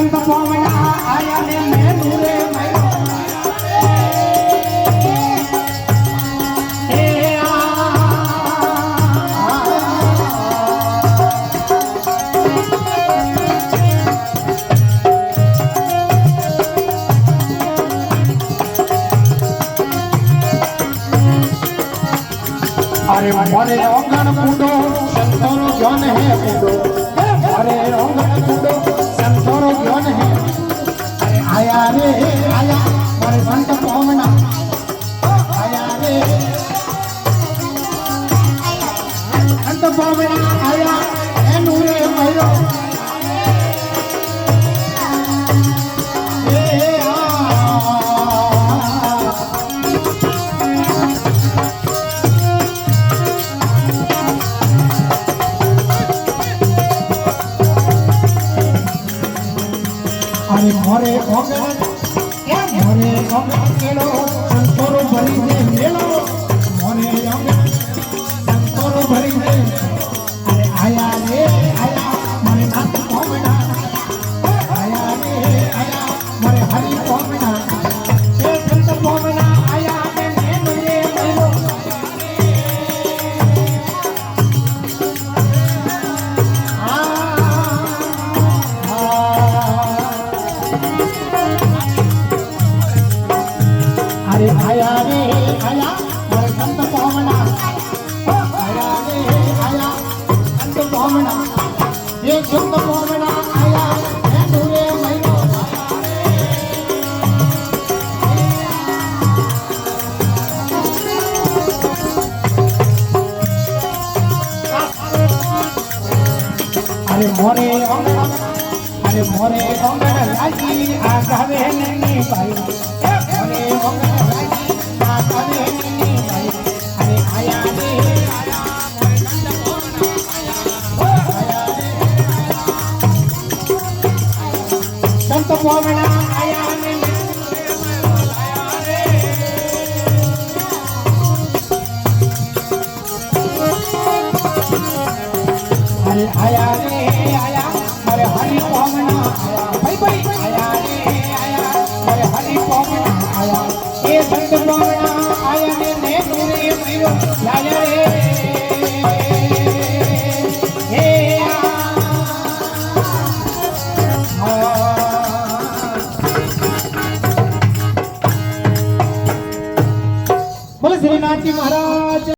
સંત પોમણા આયા ને મેનુ રે મૈરો अरे मोरे रोंगण कूडो संतोरो ज्ञान है कूडो मोरे रोंगण कूडो संतोरो ज्ञान है अरे आया रे आया मोरे संत पोमना आया रे संत पोमना आया एनु रे मयूरो अरे मोरे ओंगण केलो संतोरो भरी दे मेलो मोरे ओंगण संतोरो भरी दे अरे आया रे आया मोरे नाथ पोमना आया रे आया मोरे हरि पोमना से संत पोमना आया ने मेनू रे मयूरो अरे आया रे आया मोरे संत पोमना आया रे आया संत पोमना ये संत पोमना आया एनु रे मयूरो अरे मोरे ओंगण लागी आगावे नहीं भाई मोरे ओंगण लागी आगावे नहीं भाई अरे आया रे आया मोरे संत पोमना आया रे संत पोमना आया ने अरे आया रे आया मोरे हरि पोमना आया भाई भाई आया रे आया मोरे हरि पोमना आया ए संत पोमना आया ने मेनू रे मयूरो आया रे ए बोले श्रीनाथ जी महाराज।